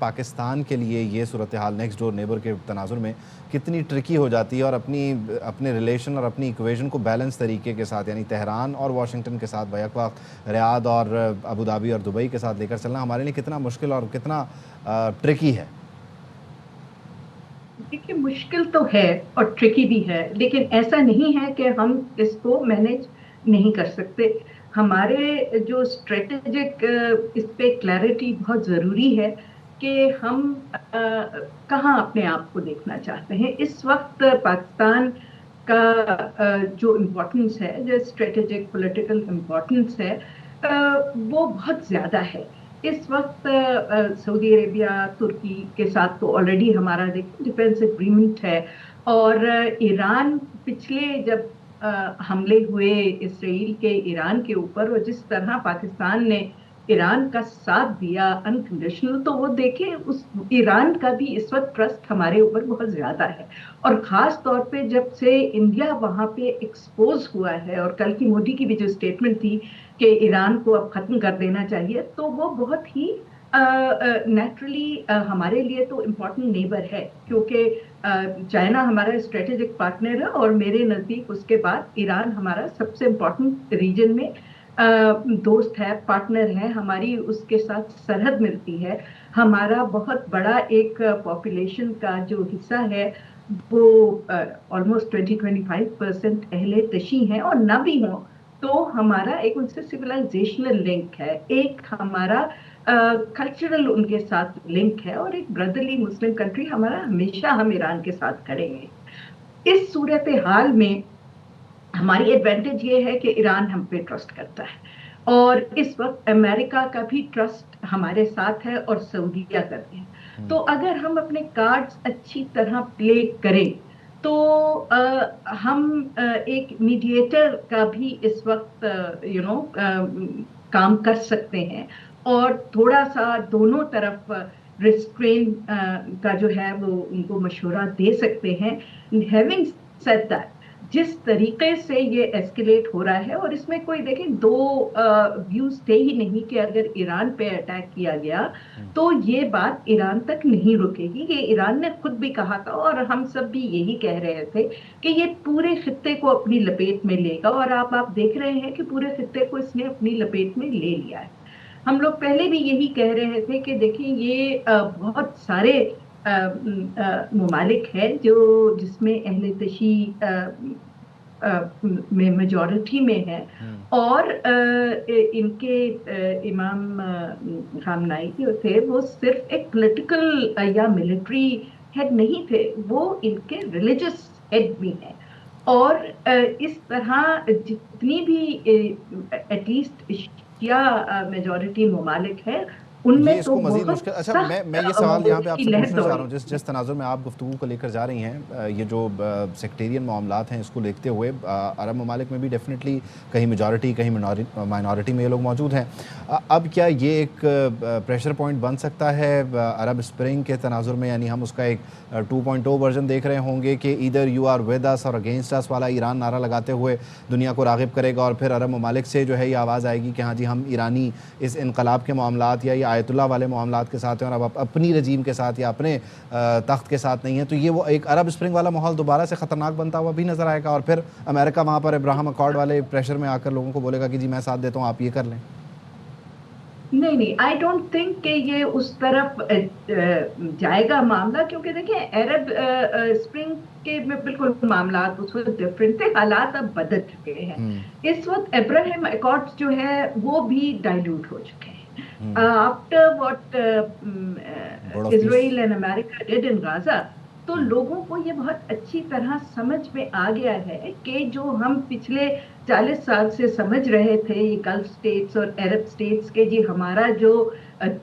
پاکستان کے لیے یہ صورتحال نیکسٹ ڈور نیبر کے تناظر میں کتنی ٹرکی ہو جاتی ہے اور اپنے ریلیشن اور اپنی ایکویژن کو بیلنس طریقے کے ساتھ یعنی تہران اور واشنگٹن کے ساتھ بیک وقت ریاض اور ابوظہبی اور دبئی کے ساتھ لے کر چلنا ہمارے لیے کتنا مشکل اور کتنا ٹرکی ہے؟ دیکھیے مشکل تو ہے اور ٹرکی بھی ہے، لیکن ایسا نہیں ہے کہ ہم اس کو مینج نہیں کر سکتے. ہمارے جو اسٹریٹجک اس پہ کلیئرٹی بہت ضروری ہے کہ ہم کہاں اپنے آپ کو دیکھنا چاہتے ہیں. اس وقت پاکستان کا جو امپورٹنس ہے، جو اسٹریٹجک پولیٹیکل امپورٹنس ہے، وہ بہت زیادہ ہے. اس وقت سعودی عربیہ، ترکی کے ساتھ تو آلریڈی ہمارا ڈیفینس اگریمنٹ ہے، اور ایران پچھلے جب حملے ہوئے اسرائیل کے ایران کے اوپر، اور جس طرح پاکستان نے ایران کا ساتھ دیا انکنڈیشنل، تو وہ دیکھیں اس ایران کا بھی اس وقت ٹرسٹ ہمارے اوپر بہت زیادہ ہے. اور خاص طور پہ جب سے انڈیا وہاں پہ ایکسپوز ہوا ہے، اور کل کی مودی کی بھی جو اسٹیٹمنٹ تھی کہ ایران کو اب ختم کر دینا چاہیے، تو وہ بہت ہی نیچرلی ہمارے لیے تو امپورٹنٹ نیبر ہے، کیونکہ چائنا ہمارا اسٹریٹجک پارٹنر ہے، اور میرے نزدیک اس کے بعد ایران ہمارا سب سے امپورٹنٹ ریجن میں دوست ہے، پارٹنر ہے. ہماری اس کے ساتھ سرحد ملتی ہے. ہمارا بہت بڑا ایک پاپولیشن کا جو حصہ ہے وہ آلموسٹ 20-25% اہل تشی ہیں، اور نہ بھی ہوں تو ہمارا ایک ان سے سویلائزیشنل لنک ہے، ایک ہمارا کلچرل ان کے ساتھ لنک ہے، اور ایک بردرلی مسلم کنٹری ہمارا. ہمیشہ ہم ایران کے ساتھ کھڑے ہیں. اس صورتحال میں ہماری ایڈوانٹیج یہ ہے کہ ایران ہم پہ ٹرسٹ کرتا ہے، اور اس وقت امریکہ کا بھی ٹرسٹ ہمارے ساتھ ہے، اور سعودیہ کا بھی ہے. تو اگر ہم اپنے کارڈز اچھی طرح پلے کریں تو ہم ایک میڈیٹر کا بھی اس وقت کام کر سکتے ہیں، اور تھوڑا سا دونوں طرف ریسٹرین کا جو ہے وہ ان کو مشورہ دے سکتے ہیں. ہیونگ سیڈ دیٹ، جس طریقے سے یہ ایسکیلیٹ ہو رہا ہے، اور اس میں کوئی دیکھیں دو ویوز تھے ہی نہیں کہ اگر ایران پہ اٹیک کیا گیا تو یہ بات ایران تک نہیں رکے گی. یہ ایران نے خود بھی کہا تھا، اور ہم سب بھی یہی کہہ رہے تھے کہ یہ پورے خطے کو اپنی لپیٹ میں لے گا، اور آپ دیکھ رہے ہیں کہ پورے خطے کو اس نے اپنی لپیٹ میں لے لیا ہے. ہم لوگ پہلے بھی یہی کہہ رہے تھے کہ دیکھیں یہ بہت سارے ممالک ہے جس میں اہل تشی میں میجورٹی میں ہے، اور ان کے امام خامنائی جو تھے وہ صرف ایک پولیٹیکل یا ملٹری ہیڈ نہیں تھے، وہ ان کے ریلیجس ہیڈ بھی ہیں. اور اس طرح جتنی بھی ایٹ لیسٹ ایشیا میجورٹی ممالک ہیں ان میں یہ اس تو کو مزید بہت مشکل. اچھا میں یہ سخت سوال یہاں پہ آپ کی سے لہر پوچھنا چاہ رہا ہوں، دوڑی. جس تناظر میں آپ گفتگو کو لے کر جا رہی ہیں، یہ جو سیکٹیرین معاملات ہیں اس کو دیکھتے ہوئے عرب ممالک میں بھی ڈیفینیٹلی کہیں میجورٹی کہیں مائنورٹی میں یہ لوگ موجود ہیں. اب کیا یہ ایک پریشر پوائنٹ بن سکتا ہے عرب اسپرنگ کے تناظر میں؟ یعنی ہم اس کا ایک 2.0 ورژن دیکھ رہے ہوں گے کہ either you are with us اور اگینسٹ اس والا ایران نعرہ لگاتے ہوئے دنیا کو راغب کرے گا، اور پھر عرب ممالک سے جو ہے یہ آواز آئے گی کہ ہاں جی ہم ایرانی اس انقلاب کے معاملات یا یہ آیت اللہ والے معاملات کے ساتھ ہیں اور اب اپنی رجیم کے ساتھ یا اپنے تخت کے ساتھ نہیں ہیں. تو یہ وہ ایک عرب اسپرنگ والا ماحول دوبارہ سے خطرناک بنتا ہوا بھی نظر آئے گا، اور پھر امریکہ وہاں پر ابراہم اکارڈ والے پریشر میں آ کر لوگوں کو بولے گا کہ جی میں ساتھ دیتا ہوں، آپ یہ کر لیں. نہیں، آئی ڈونٹ تھنک کہ یہ اس طرف جائے گا معاملہ، کیونکہ دیکھیں عرب اسپرنگ کے میں بالکل معاملات اس وقت ڈفرینٹ تھے، حالات اب بدل چکے ہیں. اس وقت ابراہیم اکارڈز جو ہے وہ بھی ڈائلیوٹ ہو چکے ہیں. آفٹر واٹ اسرائیل اینڈ امریکہ ڈیڈ ان غازہ، تو لوگوں کو یہ بہت اچھی طرح سمجھ میں آ گیا ہے کہ جو ہم پچھلے 40 سال سے سمجھ رہے تھے یہ گلف سٹیٹس اور عرب سٹیٹس کے جی ہمارا جو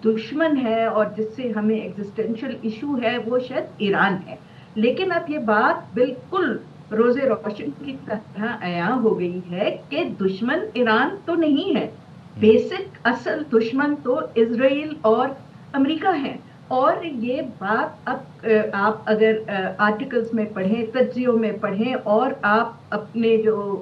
دشمن ہے اور جس سے ہمیں ایگزسٹینشل ایشو ہے وہ شاید ایران ہے. لیکن اب یہ بات بالکل روز روشن کی طرح عیاں ہو گئی ہے کہ دشمن ایران تو نہیں ہے، بیسک اصل دشمن تو اسرائیل اور امریکہ ہے. اور یہ بات اب آپ اگر آرٹیکلز میں پڑھیں، تجزیوں میں پڑھیں، اور آپ اپنے جو